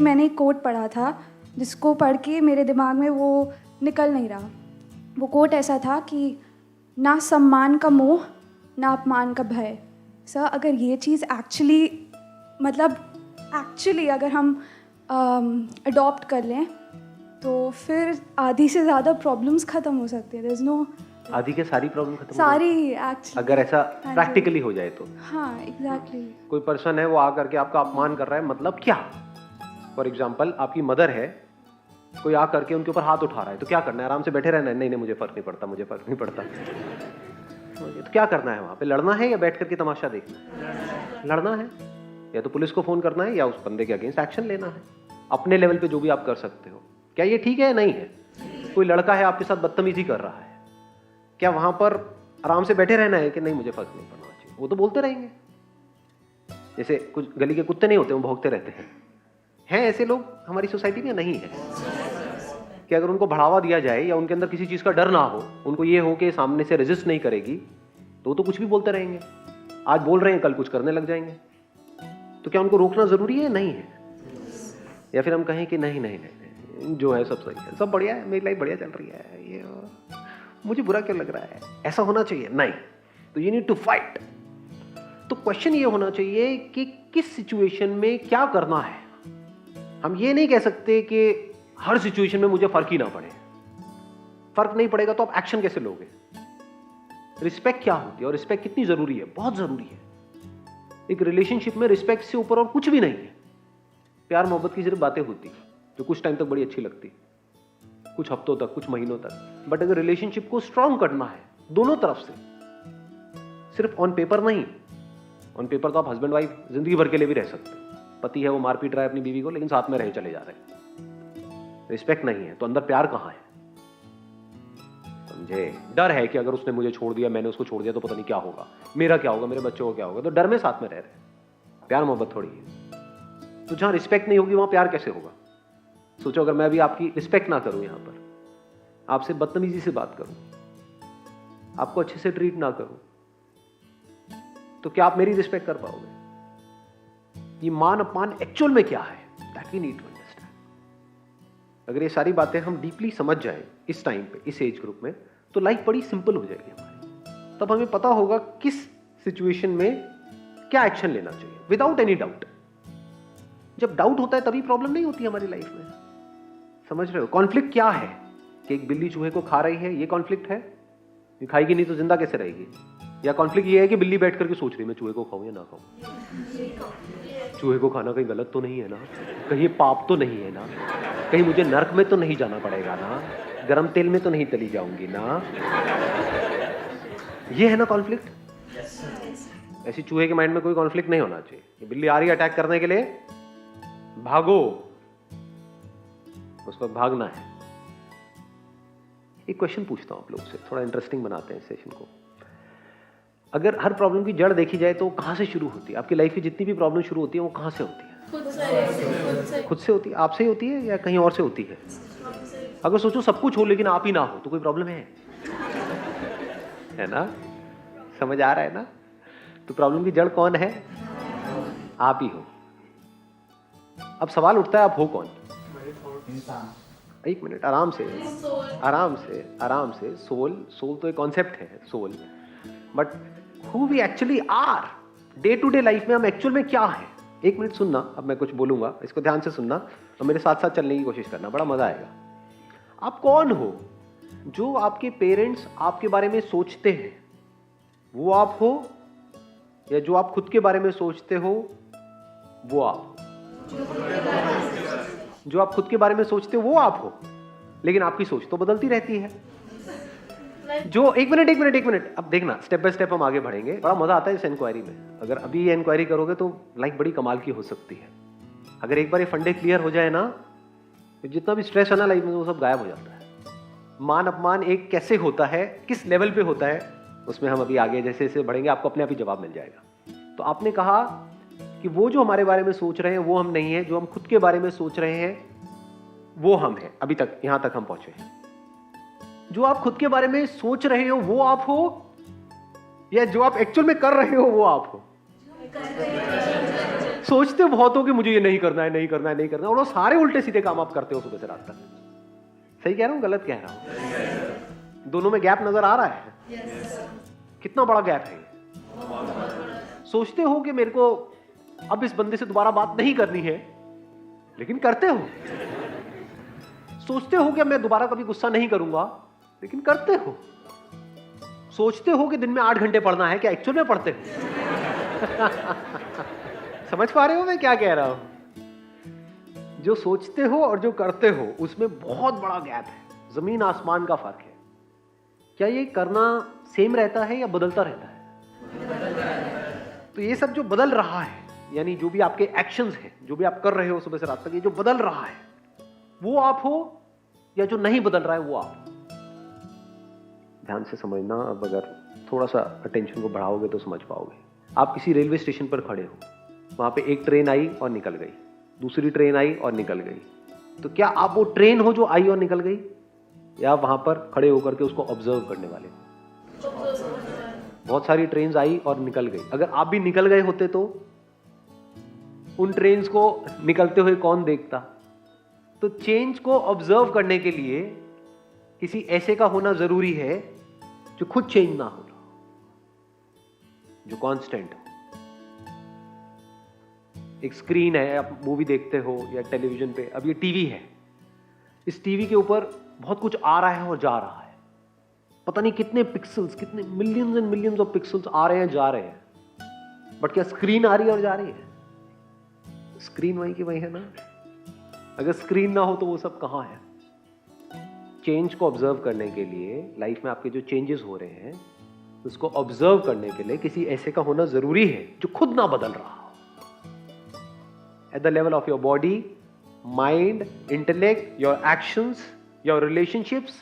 मैंने एक कोट पढ़ा था जिसको पढ़ के मेरे दिमाग में वो निकल नहीं रहा। वो कोट ऐसा था कि ना सम्मान का मोह ना अपमान का भय। सर, अगर ये चीज़ एक्चुअली अगर हम अडॉप्ट कर लें तो फिर आधी से ज़्यादा प्रॉब्लम्स ख़त्म हो सकती है। देयर इज़ नो आधी के सारी प्रॉब्लम खत्म हो सारी जाएगी। एक्चुअली अगर ऐसा हाँ जी। प्रैक्टिकली हो जाए तो हाँ, एग्जैक्टली। कोई पर्सन है वो आकर के आपका अपमान कर रहा है, मतलब क्या? फॉर एग्जाम्पल आपकी मदर है, कोई आ करके उनके ऊपर हाथ उठा रहा है, तो क्या करना है? आराम से बैठे रहना है? नहीं नहीं, मुझे फर्क नहीं पड़ता, मुझे फर्क नहीं पड़ता। तो क्या करना है? वहां पे लड़ना है या बैठ करके तमाशा देखना है? लड़ना है। या तो पुलिस को फोन करना है या उस बंदे के अगेंस्ट एक्शन लेना है। अपने लेवल पे जो भी आप कर सकते हो। क्या ये ठीक है या नहीं है? कोई लड़का है आपके साथ बदतमीजी कर रहा है, क्या वहां पर आराम से बैठे रहना है कि नहीं मुझे फर्क नहीं पड़ना चाहिए? वो तो बोलते रहेंगे। जैसे कुछ गली के कुत्ते नहीं होते, वो भौंकते रहते हैं ऐसे लोग हमारी सोसाइटी में? नहीं है कि अगर उनको बढ़ावा दिया जाए या उनके अंदर किसी चीज का डर ना हो, उनको ये हो कि सामने से रेजिस्ट नहीं करेगी, तो वो तो कुछ भी बोलते रहेंगे। आज बोल रहे हैं, कल कुछ करने लग जाएंगे। तो क्या उनको रोकना जरूरी है? नहीं है। या फिर हम कहें कि नहीं नहीं नहीं, जो है सब सही है, सब बढ़िया है, मेरी लाइफ बढ़िया चल रही है, ये मुझे बुरा क्यों लग रहा है, ऐसा होना चाहिए? नहीं। तो यू नीड टू फाइट। तो क्वेश्चन ये होना चाहिए कि किस सिचुएशन में क्या करना है। हम ये नहीं कह सकते कि हर सिचुएशन में मुझे फर्क ही ना पड़े। फर्क नहीं पड़ेगा तो आप एक्शन कैसे लोगे? रिस्पेक्ट क्या होती है और रिस्पेक्ट कितनी जरूरी है? बहुत जरूरी है। एक रिलेशनशिप में रिस्पेक्ट से ऊपर और कुछ भी नहीं है। प्यार मोहब्बत की सिर्फ बातें होती जो कुछ टाइम तक बड़ी अच्छी लगती, कुछ हफ्तों तक, कुछ महीनों तक। बट अगर रिलेशनशिप को स्ट्रांग करना है दोनों तरफ से, सिर्फ ऑन पेपर नहीं। ऑन पेपर तो आप हस्बैंड वाइफ जिंदगी भर के लिए भी रह सकते हैं। पति है वो मार पीट रहा है अपनी बीवी को, लेकिन साथ में रहे चले जा रहे हैं। रिस्पेक्ट नहीं है तो अंदर प्यार कहां है? समझे? डर है कि अगर उसने मुझे छोड़ दिया, मैंने उसको छोड़ दिया तो पता नहीं क्या होगा, मेरा क्या होगा, मेरे बच्चों को क्या होगा। तो डर में साथ में रह रहे। प्यार मोहब्बत थोड़ी है। तो जहां रिस्पेक्ट नहीं होगी वहां प्यार कैसे होगा? सोचो, अगर मैं अभी आपकी रिस्पेक्ट ना करूं, यहां पर आपसे बदतमीजी से बात करूं, आपको अच्छे से ट्रीट ना करूं, तो क्या आप मेरी रिस्पेक्ट कर पाओगे? ये मान अपमान एक्चुअल में क्या है, that we need to understand. अगर ये सारी बातें हम डीपली समझ जाएं इस टाइम पे, इस एज ग्रुप में, तो लाइफ बड़ी सिंपल हो जाएगी हमारी। तब हमें पता होगा किस सिचुएशन में क्या एक्शन लेना चाहिए, विदाउट एनी डाउट। जब डाउट होता है तभी प्रॉब्लम नहीं होती हमारी लाइफ में। समझ रहे हो? कॉन्फ्लिक्ट क्या है कि एक बिल्ली चूहे को खा रही है, ये कॉन्फ्लिक्ट है। ये खाएगी नहीं तो जिंदा कैसे रहेगी? या कॉन्फ्लिक्ट ये है कि बिल्ली बैठ करके सोच रही मैं चूहे को खाऊं या ना खाऊं। चूहे को खाना कहीं गलत तो नहीं है ना, कहीं ये पाप तो नहीं है ना, कहीं मुझे नर्क में तो नहीं जाना पड़ेगा ना, गरम तेल में तो नहीं तली जाऊंगी ना। ये है ना कॉन्फ्लिक्ट। ऐसी चूहे के माइंड में कोई कॉन्फ्लिक्ट नहीं होना चाहिए। ये बिल्ली आ रही है अटैक करने के लिए, भागो, उस वक्त भागना है। एक क्वेश्चन पूछता हूं आप लोग से, थोड़ा इंटरेस्टिंग बनाते हैं सेशन को। अगर हर प्रॉब्लम की जड़ देखी जाए तो कहां से शुरू होती है? आपकी लाइफ की जितनी भी प्रॉब्लम शुरू होती है वो कहां से होती है? खुद से होती है। आपसे ही होती है या कहीं और से होती है? अगर सोचो सब कुछ हो लेकिन आप ही ना हो तो कोई प्रॉब्लम है ना? समझ आ रहा है ना? तो प्रॉब्लम की जड़ कौन है? आप ही हो। अब सवाल उठता है, आप हो कौन? एक मिनट, आराम से आराम से आराम से। सोल तो एक कॉन्सेप्ट है, soul. But who we actually are, day to day life में हम एक्चुअल में क्या है? एक मिनट सुनना, अब मैं कुछ बोलूंगा, इसको ध्यान से सुनना और मेरे साथ साथ चलने की कोशिश करना, बड़ा मजा आएगा। आप कौन हो? जो आपके पेरेंट्स आपके बारे में सोचते हैं वो आप हो, या जो आप खुद के बारे में सोचते हो वो आप हो? जो आप खुद के बारे में सोचते हो वो आप हो, लेकिन आपकी सोच तो बदलती रहती है। जो एक मिनट, अब देखना, स्टेप बाय स्टेप हम आगे बढ़ेंगे। बड़ा मजा आता है इस इंक्वायरी में। अगर अभी ये इंक्वायरी करोगे तो लाइफ बड़ी कमाल की हो सकती है। अगर एक बार ये फंडे क्लियर हो जाए ना, तो जितना भी स्ट्रेस है ना लाइफ में वो सब गायब हो जाता है। मान अपमान एक कैसे होता है, किस लेवल पे होता है, उसमें हम अभी आगे जैसे जैसे बढ़ेंगे आपको अपने आप ही जवाब मिल जाएगा। तो आपने कहा कि वो जो हमारे बारे में सोच रहे हैं वो हम नहीं है, जो हम खुद के बारे में सोच रहे हैं वो हम हैं। अभी तक यहां तक हम पहुंचे हैं। जो आप खुद के बारे में सोच रहे हो वो आप हो, या जो आप एक्चुअल में कर रहे हो वो आप हो? सोचते बहुत हो कि मुझे ये नहीं करना है, नहीं करना है, नहीं करना है, और वो सारे उल्टे सीधे काम आप करते हो सुबह से रात तक। सही कह रहा हूं, गलत कह रहा हूं? दोनों में गैप नजर आ रहा है? कितना बड़ा गैप है? सोचते हो कि मेरे को अब इस बंदे से दोबारा बात नहीं करनी है, लेकिन करते हो। सोचते हो कि मैं दोबारा कभी गुस्सा नहीं करूंगा, लेकिन करते हो। सोचते हो कि दिन में 8 घंटे पढ़ना है, क्या एक्चुअल में पढ़ते हो? समझ पा रहे हो मैं क्या कह रहा हूं? जो सोचते हो और जो करते हो उसमें बहुत बड़ा गैप है, जमीन आसमान का फर्क है। क्या ये करना सेम रहता है या बदलता रहता है? तो ये सब जो बदल रहा है, यानी जो भी आपके एक्शंस हैं, जो भी आप कर रहे हो सुबह से रात तक, ये जो बदल रहा है वो आप हो या जो नहीं बदल रहा है वो आप? ध्यान से समझना। अब अगर थोड़ा सा अटेंशन को बढ़ाओगे तो समझ पाओगे। आप किसी रेलवे स्टेशन पर खड़े हो, वहां पे एक ट्रेन आई और निकल गई, दूसरी ट्रेन आई और निकल गई। तो क्या आप वो ट्रेन हो जो आई और निकल गई, या वहां पर खड़े होकर के उसको ऑब्जर्व करने वाले? बहुत सारी ट्रेन्स आई और निकल गई। अगर आप भी निकल गए होते तो उन ट्रेन्स को निकलते हुए कौन देखता? तो चेंज को ऑब्जर्व करने के लिए किसी ऐसे का होना जरूरी है जो खुद चेंज ना हो, जो कांस्टेंट हो। एक स्क्रीन है, आप मूवी देखते हो या टेलीविजन पे, अब ये टीवी है, इस टीवी के ऊपर बहुत कुछ आ रहा है और जा रहा है। पता नहीं कितने पिक्सल्स, कितने millions and millions of pixels आ रहे हैं, जा रहे हैं, बट क्या स्क्रीन आ रही है और जा रही है? स्क्रीन वही की वही है ना। अगर स्क्रीन ना हो तो वो सब कहां है? चेंज को ऑब्जर्व करने के लिए, लाइफ में आपके जो चेंजेस हो रहे हैं उसको ऑब्जर्व करने के लिए किसी ऐसे का होना जरूरी है जो खुद ना बदल रहा हो। At the level of your body, mind, intellect, your actions, your relationships,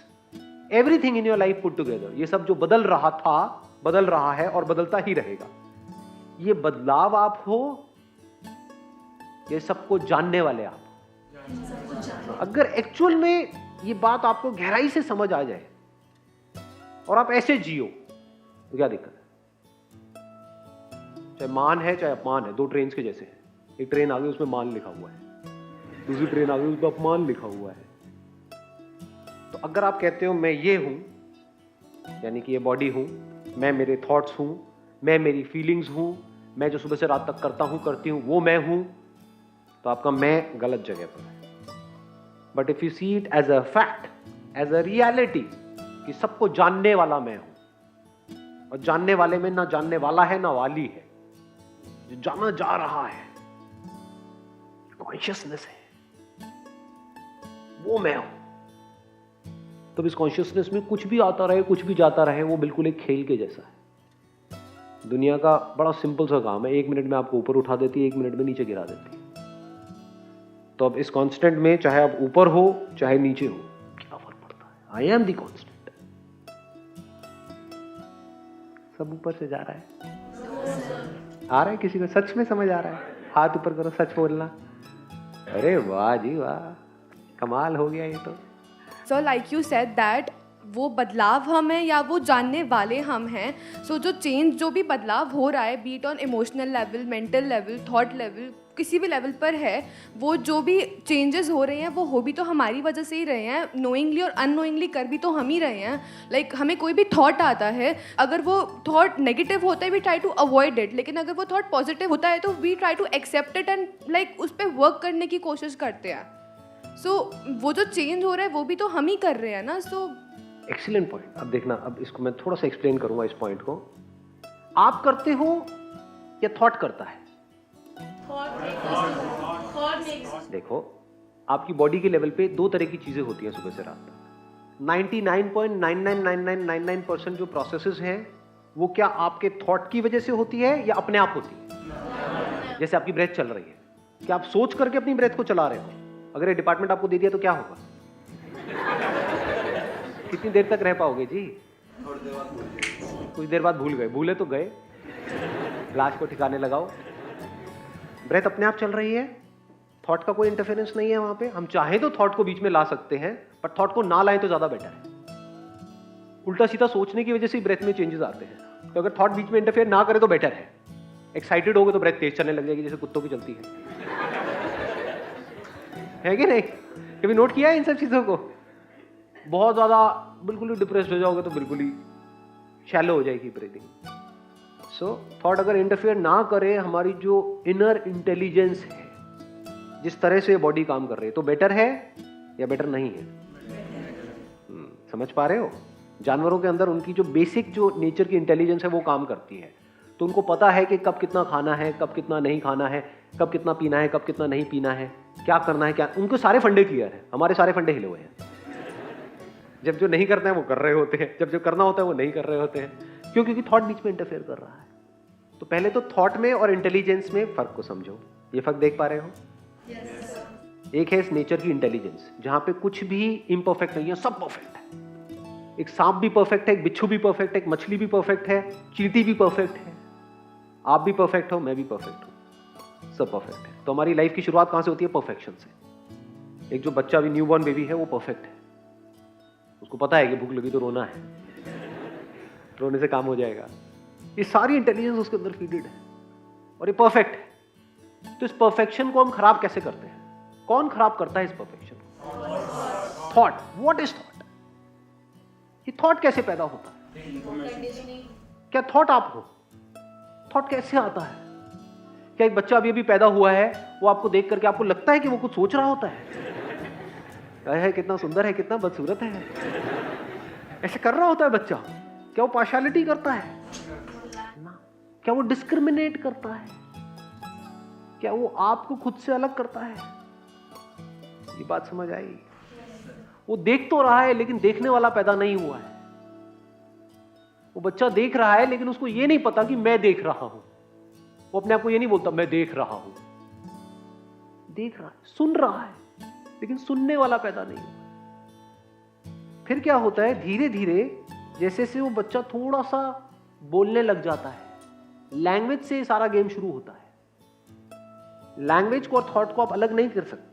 everything in your life put together, ये सब जो बदल रहा था, बदल रहा है और बदलता ही रहेगा। ये बदलाव आप हो, ये सबको जानने वाले आप। अगर एक्चुअल में ये बात आपको गहराई से समझ आ जाए और आप ऐसे जियो तो क्या दिक्कत है? चाहे मान है चाहे अपमान है, दो ट्रेन के जैसे हैं। एक ट्रेन आ गई उसमें मान लिखा हुआ है, दूसरी ट्रेन आ गई उसमें अपमान लिखा हुआ है। तो अगर आप कहते हो मैं ये हूं, यानी कि ये बॉडी हूं, मैं मेरे थॉट्स हूं, मैं मेरी फीलिंग्स हूं, मैं जो सुबह से रात तक करता हूं करती हूं वो मैं हूं, तो आपका मैं गलत जगह पर है। But if you see it as a fact, as a reality, कि सबको जानने वाला मैं हूं, और जानने वाले में ना जानने वाला है ना वाली है, जो जाना जा रहा है कॉन्शियसनेस है, वो मैं हूं। तो इस कॉन्शियसनेस में कुछ भी आता रहे, कुछ भी जाता रहे, वो बिल्कुल एक खेल के जैसा है। दुनिया का बड़ा सिंपल सा काम है, 1 मिनट में आपको ऊपर उठा देती है, 1 मिनट में नीचे गिरा देती है। तो अब इस कांस्टेंट में चाहे आप ऊपर हो चाहे नीचे हो, क्या फर्क पड़ता है? I am the constant. सब ऊपर से जा रहा है, आ रहा है? किसी को सच में समझ आ रहा है? हाथ ऊपर करो, सच बोलना। अरे वाह जी वाह, कमाल हो गया ये तो। So like you said that वो बदलाव हम हैं या वो जानने वाले हम हैं। सो जो चेंज, जो भी बदलाव हो रहा है, be it on emotional level, mental level, thought level, किसी भी लेवल पर है, वो जो भी चेंजेस हो रहे हैं वो हो भी तो हमारी वजह से ही रहे हैं। नोइंगली और अननोइंगली कर भी तो हम ही रहे हैं। लाइक हमें कोई भी थॉट आता है, अगर वो थॉट नेगेटिव होता है we try to avoid it, लेकिन अगर वो थॉट पॉजिटिव होता है तो we try to accept it and like उस पर वर्क करने की कोशिश करते हैं। सो वो जो चेंज हो रहा है वो भी तो हम ही कर रहे हैं ना। सो एक्सीलेंट पॉइंट। अब देखना, अब इसको मैं थोड़ा सा एक्सप्लेन करूंगा इस पॉइंट को। आप करते हो या थॉट करता है? देखो, आपकी बॉडी के लेवल पे 2 तरह की चीजें होती हैं सुबह से रात तक। 99.999999% जो प्रोसेसेस हैं वो क्या आपके थॉट की वजह से होती है या अपने आप होती है? जैसे आपकी ब्रेथ चल रही है, क्या आप सोच करके अपनी ब्रेथ को चला रहे हो? अगर ये डिपार्टमेंट आपको दे दिया तो क्या होगा? कितनी देर तक रह पाओगे जी? कुछ देर बाद भूल गए, भूले तो गए, लाश को ठिकाने लगाओ। ब्रेथ अपने आप चल रही है, थॉट का कोई इंटरफेरेंस नहीं है वहां पे। हम चाहें तो थॉट को बीच में ला सकते हैं, पर थॉट को ना लाएं तो ज्यादा बेटर है। उल्टा सीधा सोचने की वजह से ब्रेथ में चेंजेस आते हैं, तो अगर थॉट बीच में इंटरफेयर ना करे तो बेटर है। एक्साइटेड होगे तो ब्रेथ तेज चलने लग जाएगी जैसे कुत्तों की चलती है कि नहीं? कभी नोट किया है इन सब चीजों को? बहुत ज्यादा बिल्कुल ही डिप्रेस्ड हो जाओगे तो बिल्कुल ही शैलो हो जाएगी ब्रीदिंग। सो थॉट अगर इंटरफेयर ना करे हमारी जो इनर इंटेलिजेंस है, जिस तरह से बॉडी काम कर रही है, तो बेटर है या बेटर नहीं है? समझ पा रहे हो? जानवरों के अंदर उनकी जो बेसिक जो नेचर की इंटेलिजेंस है वो काम करती है, तो उनको पता है कि कब कितना खाना है, कब कितना नहीं खाना है, कब कितना पीना है, कब कितना नहीं पीना है, क्या करना है, क्या, उनको सारे फंडे क्लियर है। हमारे सारे फंडे हिले हुए हैं। जब जो नहीं करते हैं वो कर रहे होते हैं, जब जो करना होता है वो नहीं कर रहे होते हैं। क्यों? क्योंकि थॉट बीच में इंटरफेयर कर रहा है। तो पहले तो थॉट में और इंटेलिजेंस में फर्क को समझो। ये फर्क देख पा रहे हो? एक है इस नेचर की इंटेलिजेंस जहां पे कुछ भी इम्परफेक्ट नहीं है, सब परफेक्ट है। एक सांप भी परफेक्ट है, एक बिच्छू भी परफेक्ट है, एक मछली भी परफेक्ट है, चींटी भी परफेक्ट है, आप भी परफेक्ट हो, मैं भी परफेक्ट हूं, सब परफेक्ट है। तो हमारी लाइफ की शुरुआत कहां से होती है? परफेक्शन से। एक जो बच्चा भी न्यूबॉर्न बेबी है वो परफेक्ट है, उसको पता है कि भूख लगी तो रोना है, रोने से काम हो जाएगा। ये सारी इंटेलिजेंस उसके अंदर फीडेड है और ये परफेक्ट है। तो इस परफेक्शन को हम खराब कैसे करते हैं? कौन खराब करता है इस परफेक्शन को? थॉट। What is thought? ये थॉट कैसे पैदा होता है? क्या थॉट आप हो? थॉट कैसे आता है? क्या एक बच्चा अभी पैदा हुआ है, वो आपको देख करके आपको लगता है कि वो कुछ सोच रहा होता है कितना सुंदर है, कितना बदसूरत है, ऐसे कर रहा होता है बच्चा? क्या वो पार्शियलिटी करता है ना? क्या वो डिस्क्रिमिनेट करता है? क्या वो आपको खुद से अलग करता है? ये बात समझ आई? वो देख तो रहा है लेकिन देखने वाला पैदा नहीं हुआ है। वो बच्चा देख रहा है लेकिन उसको ये नहीं पता कि मैं देख रहा हूं। वो अपने आप को ये नहीं बोलता मैं देख रहा हूं। देख रहा है, सुन रहा है, लेकिन सुनने वाला पैदा नहीं हुआ। फिर क्या होता है? धीरे धीरे जैसे से वो बच्चा थोड़ा सा बोलने लग जाता है, लैंग्वेज से सारा गेम शुरू होता है। लैंग्वेज को और थॉट को आप अलग नहीं कर सकते।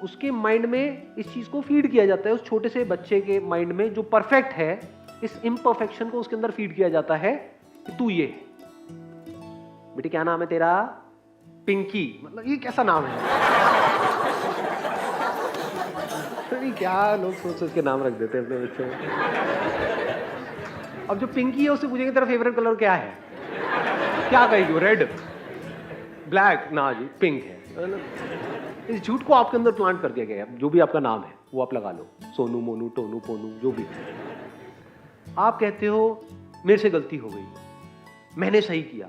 उसके माइंड में इस चीज को फीड किया जाता है, उस छोटे से बच्चे के माइंड में जो परफेक्ट है, इस इम्परफेक्शन को उसके अंदर फीड किया जाता है कि तू ये है। बेटी क्या नाम है तेरा? पिंकी। मतलब ये कैसा नाम है? क्या लोग सोच सोच के नाम रख देते हैं अपने बच्चों में। अब जो पिंकी है उससे पूछेंगे तेरा फेवरेट कलर क्या है? क्या कहेगी? Red, black? ना जी, पिंक है। इस झूठ को आपके अंदर प्लांट कर दिया गया है। जो भी आपका नाम है वो आप लगा लो, सोनू, मोनू, टोनू, पोनू, जो भी। आप कहते हो मेरे से गलती हो गई, मैंने सही किया,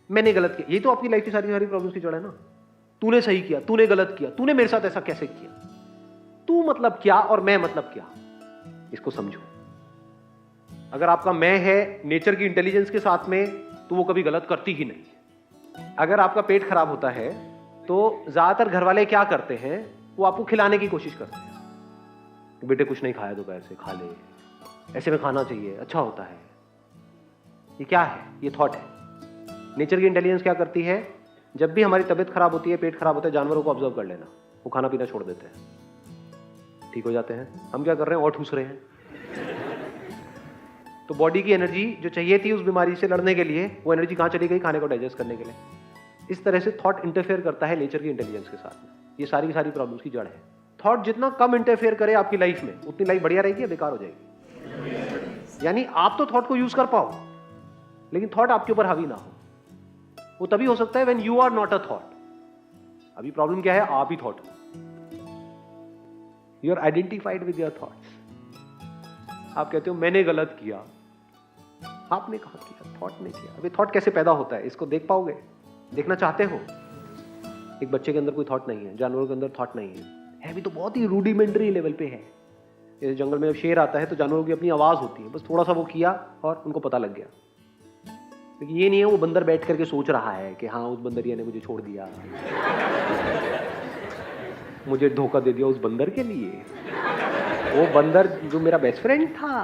मैंने गलत किया। ये तो आपकी लाइफ की सारी प्रॉब्लम्स की जड़ है ना। तूने सही किया, तूने गलत किया, तूने मेरे साथ ऐसा कैसे किया? तू मतलब क्या और मैं मतलब क्या? इसको समझो। अगर आपका मैं है नेचर की इंटेलिजेंस के साथ में, तो वो कभी गलत करती ही नहीं। अगर आपका पेट खराब होता है तो ज्यादातर घर वाले क्या करते हैं? वो आपको खिलाने की कोशिश करते हैं। बेटे कुछ नहीं खाया दोपहर से, खा ले, ऐसे में खाना चाहिए, अच्छा होता है। ये क्या है? ये थॉट है। नेचर की इंटेलिजेंस क्या करती है? जब भी हमारी तबीयत खराब होती है, पेट खराब होता है, जानवरों को ऑब्जर्व कर लेना, वो खाना पीना छोड़ देते हैं, ठीक हो जाते हैं। हम क्या कर रहे हैं? और ठूस रहे हैं। तो बॉडी की एनर्जी जो चाहिए थी उस बीमारी से लड़ने के लिए, वो एनर्जी कहां चली गई? खाने को डाइजेस्ट करने के लिए। इस तरह से थॉट इंटरफेयर करता है नेचर की इंटेलिजेंस के साथ में। ये सारी प्रॉब्लम्स की जड़ है। थॉट जितना कम इंटरफेयर करे आपकी लाइफ में, उतनी लाइफ बढ़िया रहेगी या बेकार हो जाएगी? यानी आप तो थॉट को यूज कर पाओ, लेकिन थॉट आपके ऊपर हावी ना हो। वो तभी हो सकता है when you are not a thought. अभी प्रॉब्लम क्या है? आप ही थॉट हो। You are identified with your thoughts. आप कहते हो मैंने गलत किया। आपने कहा किया? थॉट ने किया। अभी थॉट कैसे पैदा होता है इसको देख पाओगे? देखना चाहते हो? एक बच्चे के अंदर कोई थॉट नहीं है, जानवरों के अंदर थॉट नहीं है भी तो बहुत ही रूडिमेंटरी लेवल पे है। जैसे जंगल में जब शेर आता है तो जानवरों की अपनी आवाज होती है, बस थोड़ा सा वो किया और उनको पता लग गया। लेकिन ये नहीं है वो बंदर बैठ करके सोच रहा है कि हाँ उस बंदरिया ने मुझे छोड़ दिया, मुझे धोखा दे दिया उस बंदर के लिए, वो बंदर जो मेरा बेस्ट फ्रेंड था।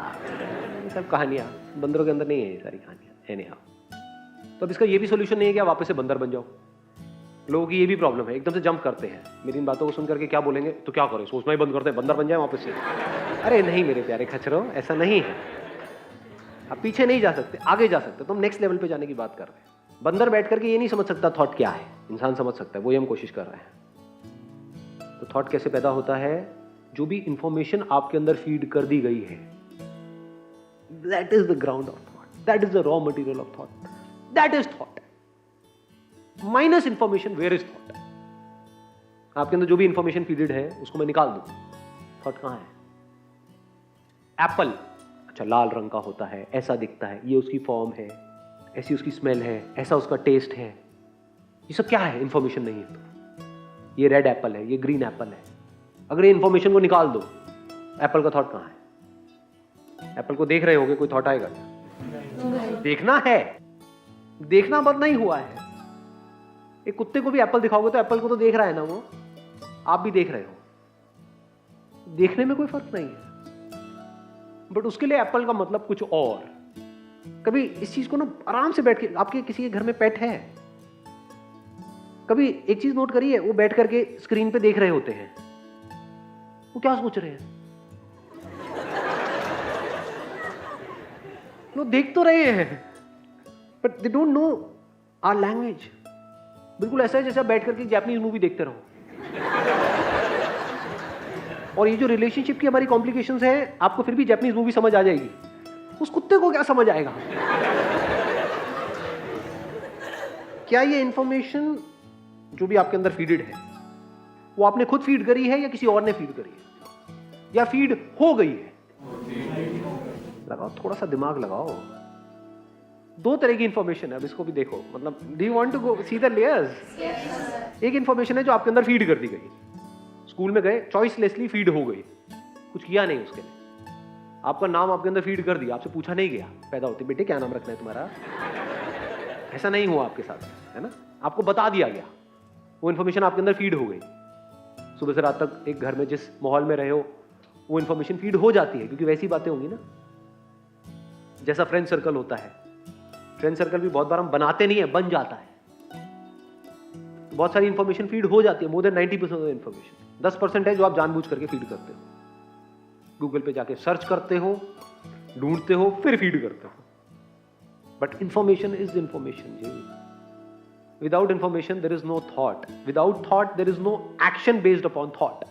ये सब कहानियां बंदरों के अंदर नहीं है, ये सारी कहानियां है नहीं। तो अब इसका ये भी सोल्यूशन नहीं है कि आप वापस से बंदर बन जाओ। लोगों की ये भी प्रॉब्लम है, एकदम से जंप करते हैं। मेरी इन बातों को सुन करके क्या बोलेंगे? तो क्या करें, सोचना ही बंद करते हैं, बंदर बन जाए वापस से। अरे नहीं मेरे प्यारे खचरो, ऐसा नहीं है। आप पीछे नहीं जा सकते, आगे जा सकते, तो हम नेक्स्ट लेवल पे जाने की बात कर रहे हैं। बंदर बैठ करके ये नहीं समझ सकता थॉट क्या है, इंसान समझ सकता है, वही हम कोशिश कर रहे हैं। तो थॉट कैसे पैदा होता है? जो भी इंफॉर्मेशन आपके अंदर फीड कर दी गई है, that is the ground of thought, that is the raw material of thought, that is thought. Minus information, where is thought? आपके अंदर जो भी इंफॉर्मेशन फीडेड है उसको मैं निकाल दूं, थॉट कहां है? एप्पल, अच्छा लाल रंग का होता है, ऐसा दिखता है, ये उसकी फॉर्म है, ऐसी उसकी स्मेल है, ऐसा उसका टेस्ट है, ये सब क्या है? इंफॉर्मेशन नहीं है। तो ये रेड एप्पल है, ये ग्रीन एप्पल है। अगर ये इंफॉर्मेशन को निकाल दो, एप्पल का थॉट कहां है? एप्पल को देख रहे होगे, कोई थॉट आएगा? देखना है, देखना बंद नहीं हुआ है। एक कुत्ते को भी एप्पल दिखाओगे तो एप्पल को तो देख रहा है ना, वो आप भी देख रहे हो, देखने में कोई फर्क नहीं है, बट उसके लिए एप्पल का मतलब कुछ और। कभी इस चीज को ना आराम से बैठ के, आपके किसी के घर में पेट है, कभी एक चीज नोट करिए, वो बैठ करके स्क्रीन पे देख रहे होते हैं, वो क्या सोच रहे हैं? वो देख तो रहे हैं but they don't know our language. बिल्कुल ऐसा है जैसे आप बैठ करके जापानीज मूवी देखते रहो। और ये जो रिलेशनशिप की हमारी कॉम्प्लिकेशंस है, आपको फिर भी जापानीज मूवी समझ आ जाएगी, उस कुत्ते को क्या समझ आएगा? क्या ये इंफॉर्मेशन जो भी आपके अंदर फीडेड है, वो आपने खुद फीड करी है या किसी और ने फीड करी है, या फीड हो गई है? लगाओ, थोड़ा सा दिमाग लगाओ। दो तरह की इंफॉर्मेशन है, अब इसको भी देखो, मतलब do you want to go see the layers? एक इंफॉर्मेशन है जो आपके अंदर फीड कर दी गई, स्कूल में गए, चॉइसलेसली फीड हो गई, कुछ किया नहीं उसके लिए, आपका नाम आपके अंदर फीड कर दिया, आपसे पूछा नहीं गया पैदा होते, बेटे क्या नाम रखना है तुम्हारा, ऐसा नहीं हुआ आपके साथ, है ना, आपको बता दिया गया, वो इंफॉर्मेशन आपके अंदर फीड हो गई। सुबह से रात तक एक घर में जिस माहौल में रहे हो, वो इंफॉर्मेशन फीड हो जाती है, क्योंकि वैसी बातें होंगी ना। जैसा फ्रेंड सर्कल होता है, फ्रेंड सर्कल भी बहुत बार हम बनाते नहीं है, बन जाता है। बहुत सारी इंफॉर्मेशन फीड हो जाती है, मोर देन 90% ऑफ इंफॉर्मेशन। 10% है जो आप जानबूझ करके फीड करते हो, गूगल पे जाके सर्च करते हो, ढूंढते हो, फिर फीड करते हो। बट इंफॉर्मेशन इज इंफॉर्मेशन जी। Without information there is no thought, without thought there is no action based upon thought.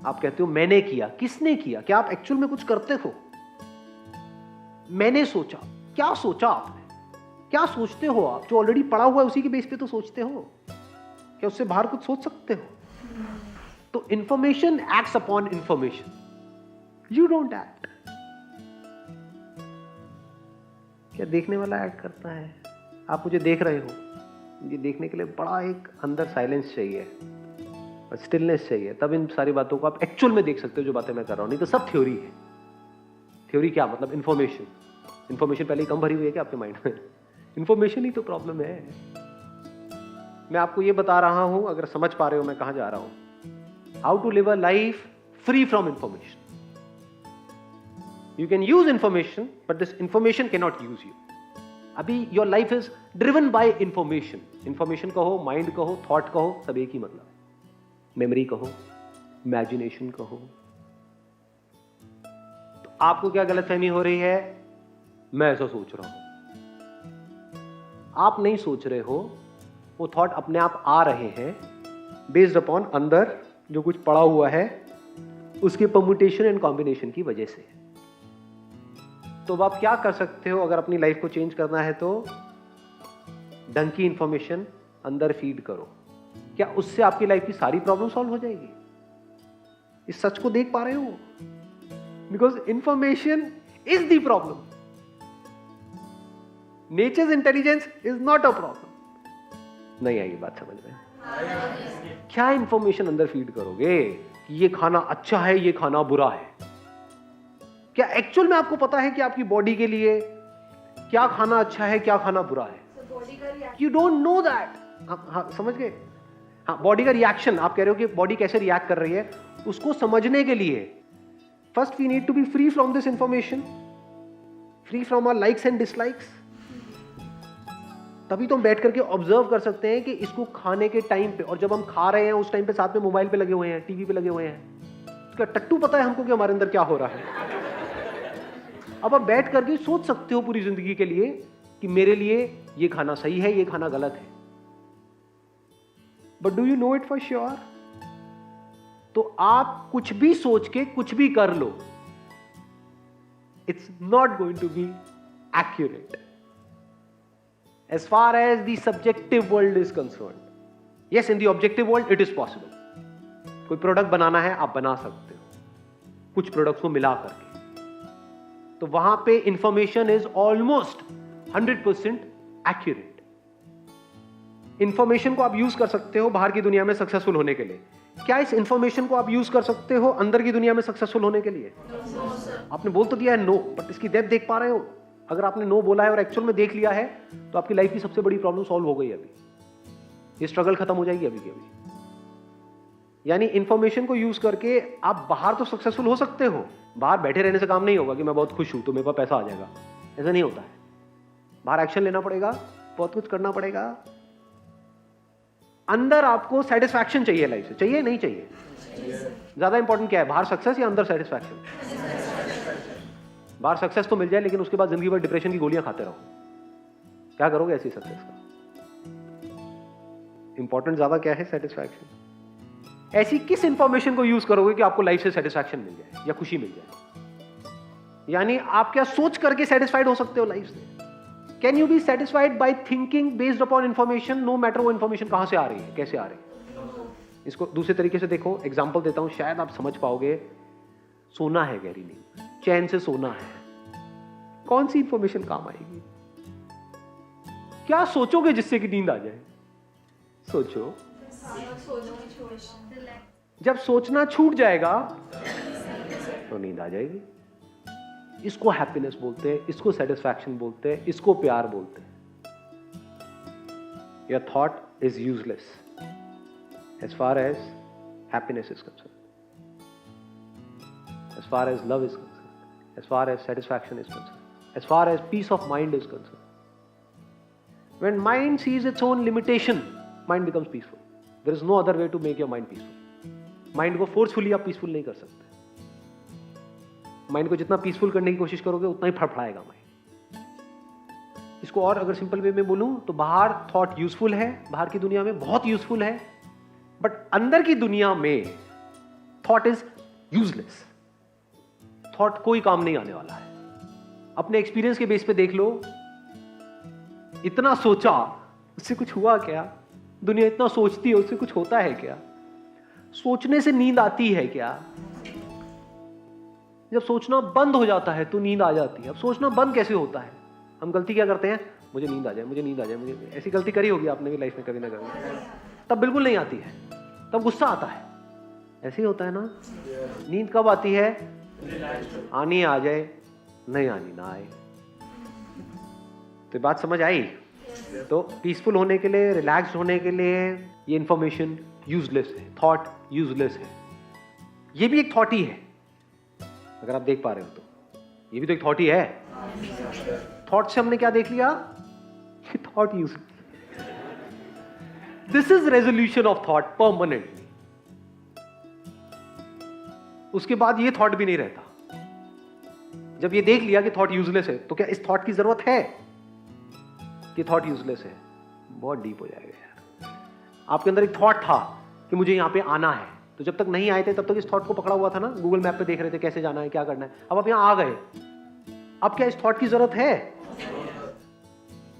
आप कहते हो मैंने किया, किसने किया? क्या आप एक्चुअल में कुछ करते हो? मैंने सोचा, क्या सोचा आपने? क्या सोचते हो आप? जो ऑलरेडी पड़ा हुआ है उसी के बेस पे तो सोचते हो, क्या उससे बाहर कुछ सोच सकते हो? तो information acts upon information, you don't act. क्या देखने वाला एक्ट करता है? आप मुझे देख रहे हो, ये देखने के लिए बड़ा एक अंदर साइलेंस चाहिए, स्टिलनेस चाहिए, तब इन सारी बातों को आप एक्चुअल में देख सकते हो जो बातें मैं कर रहा हूं, नहीं तो सब थ्योरी है। थ्योरी क्या मतलब? इंफॉर्मेशन। इंफॉर्मेशन पहले ही कम भरी हुई है क्या आपके माइंड में? इंफॉर्मेशन ही तो प्रॉब्लम है। मैं आपको ये बता रहा हूं, अगर समझ पा रहे हो मैं कहां जा रहा हूं। How to live a life free from information. You can use information but this information can not use you. अभी your life is driven by information. Information कहो, माइंड कहो, थॉट कहो, सब एक ही मतलब। मेमोरी कहो, इमेजिनेशन कहो। तो आपको क्या गलतफहमी हो रही है? मैं ऐसा सोच रहा हूं। आप नहीं सोच रहे हो, वो थॉट अपने आप आ रहे हैं बेस्ड अपॉन अंदर जो कुछ पड़ा हुआ है उसके परम्यूटेशन एंड कॉम्बिनेशन की वजह से। तो अब आप क्या कर सकते हो अगर अपनी लाइफ को चेंज करना है? तो ढंग की इंफॉर्मेशन अंदर फीड करो। क्या उससे आपकी लाइफ की सारी प्रॉब्लम सॉल्व हो जाएगी? इस सच को देख पा रहे हो? Because information is the problem, nature's intelligence is not a problem. नहीं आएगी बात समझ में? क्या इंफॉर्मेशन अंदर फीड करोगे कि ये खाना अच्छा है, ये खाना बुरा है? क्या एक्चुअल में आपको पता है कि आपकी बॉडी के लिए क्या खाना अच्छा है, क्या खाना बुरा है? You don't know that. हाँ, समझ गए? हाँ, बॉडी का रिएक्शन, आप कह रहे हो कि बॉडी कैसे रिएक्ट कर रही है, उसको समझने के लिए first we need to be free from this information, free from our likes and dislikes. तभी तो हम बैठ करके ऑब्जर्व कर सकते हैं कि इसको खाने के टाइम पे, और जब हम खा रहे हैं उस टाइम पे साथ में मोबाइल पे लगे हुए हैं, टीवी पे लगे हुए हैं, उसका टट्टू पता है हमको कि हमारे अंदर क्या हो रहा है। अब आप बैठ करके सोच सकते हो पूरी जिंदगी के लिए कि मेरे लिए ये खाना सही है, ये खाना गलत है। But do you know it for sure? तो आप कुछ भी सोच के कुछ भी कर लो, it's not going to be accurate as far as the subjective world is concerned. Yes, in the objective world it is possible. कोई प्रोडक्ट बनाना है, आप बना सकते हो कुछ प्रोडक्ट्स को मिला करके, तो वहां पे information is almost 100% accurate. Information को आप यूज कर सकते हो बाहर की दुनिया में सक्सेसफुल होने के लिए। क्या इस इंफॉर्मेशन को आप यूज कर सकते हो अंदर की दुनिया में सक्सेसफुल होने के लिए? आपने बोल तो दिया है नो, बट इसकी डेप्थ देख पा रहे हो? अगर आपने नो बोला है और एक्चुअल में देख लिया है तो आपकी लाइफ की सबसे बड़ी प्रॉब्लम सॉल्व हो गई। अभी ये स्ट्रगल खत्म हो जाएगी अभी की अभी। यानी इंफॉर्मेशन को यूज करके आप बाहर तो सक्सेसफुल हो सकते हो। बाहर बैठे रहने से काम नहीं होगा कि मैं बहुत खुश हूं तो मेरे पास पैसा आ जाएगा, ऐसा नहीं होता है। बाहर एक्शन लेना पड़ेगा, बहुत कुछ करना पड़ेगा। अंदर आपको सेटिस्फैक्शन चाहिए लाइफ से, चाहिए नहीं चाहिए? ज्यादा इंपॉर्टेंट क्या है, बाहर सक्सेस या अंदर सेटिस्फैक्शन? बाहर सक्सेस तो मिल जाए लेकिन उसके बाद जिंदगी भर डिप्रेशन की गोलियां खाते रहो, क्या करोगे ऐसी सक्सेस का? इंपॉर्टेंट ज्यादा क्या है, सेटिस्फैक्शन। ऐसी किस इंफॉर्मेशन को यूज करोगे कि आपको लाइफ से सेटिस्फैक्शन मिल जाए या खुशी मिल जाए? यानी आप क्या सोच करके सेटिस्फाइड हो सकते हो लाइफ से? Can you be satisfied by thinking based upon information, no matter वो इंफॉर्मेशन कहां से आ रही है, कैसे आ रही है? इसको दूसरे तरीके से देखो, एग्जाम्पल देता हूं, शायद आप समझ पाओगे। सोना है गहरी नींद, चैन से सोना है, कौन सी इंफॉर्मेशन काम आएगी? क्या सोचोगे जिससे कि नींद आ जाए? सोचो। जब सोचना छूट जाएगा तो नींद आ जाएगी। इसको हैप्पीनेस बोलते हैं, इसको सेटिस्फैक्शन बोलते हैं, इसको प्यार बोलते हैं। Your thought is useless as far as happiness is concerned, as far as love is concerned, as far as satisfaction is concerned, as far as peace of mind is concerned. When mind sees its own limitation, mind becomes peaceful. There is no other way to make your mind peaceful. Mind को forcefully आप peaceful नहीं कर सकते। Mind को जितना peaceful करने की कोशिश करोगे उतना ही फड़फड़ाएगा mind। इसको और अगर सिंपल वे में बोलूं तो बाहर थॉट यूजफुल है, बाहर की दुनिया में बहुत यूजफुल है, बट अंदर की दुनिया में थॉट इज यूजलेस। थॉट कोई काम नहीं आने वाला है। अपने एक्सपीरियंस के बेस पे देख लो, इतना सोचा उससे कुछ हुआ क्या? दुनिया इतना सोचती है उससे कुछ होता है क्या? सोचने से नींद आती है क्या? जब सोचना बंद हो जाता है तो नींद आ जाती है। अब सोचना बंद कैसे होता है? हम गलती क्या करते हैं, मुझे नींद आ जाए, मुझे नींद आ जाए, मुझे। ऐसी गलती करी होगी आपने भी लाइफ में कभी ना कभी। तब बिल्कुल नहीं आती है, तब गुस्सा आता है। ऐसे ही होता है ना? नींद कब आती है? आनी आ जाए, नहीं आनी ना आए। तो बात समझ आई? तो पीसफुल होने के लिए, रिलैक्स्ड होने के लिए ये इंफॉर्मेशन यूजलेस है, थॉट यूजलेस है। ये भी एक थॉट ही है, अगर आप देख पा रहे हो तो। ये भी तो एक थॉट ही है। थॉट से हमने क्या देख लिया कि thought useless. This is resolution of thought permanently. उसके बाद ये थॉट भी नहीं रहता। जब ये देख लिया कि थॉट यूजलेस है तो क्या इस थॉट की जरूरत है कि थॉट यूजलेस है? बहुत डीप हो जाएगा यार। आपके अंदर एक थॉट था कि मुझे यहां पे आना है, तो जब तक नहीं आए थे तब तक इस थॉट को पकड़ा हुआ था ना, गूगल मैप पे देख रहे थे कैसे जाना है, क्या करना है। अब आप यहां आ गए, अब क्या इस थॉट की जरूरत है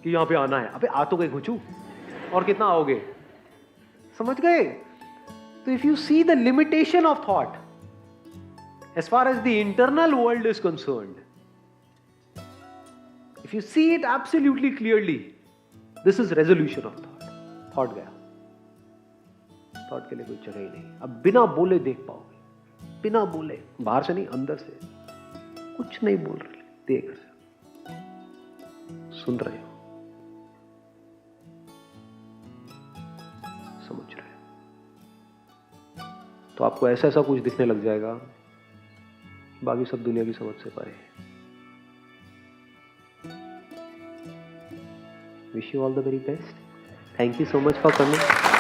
कि यहां पे आना है? अबे आ तो गए घुचू, और कितना आओगे? समझ गए? तो if you see the limitation of thought as far as the internal world is concerned, if you see it absolutely clearly, this is resolution of thought. Thought गया, थॉट के लिए कोई जगह ही नहीं। अब बिना बोले देख पाओगे, बिना बोले, बाहर से नहीं अंदर से, कुछ नहीं बोल रहे, देख रहे, सुन रहे हो, समझ रहे हो। तो आपको ऐसा ऐसा कुछ दिखने लग जाएगा, बाकी सब दुनिया की समझ से परे है। Wish you all the very best. Thank you so much for coming.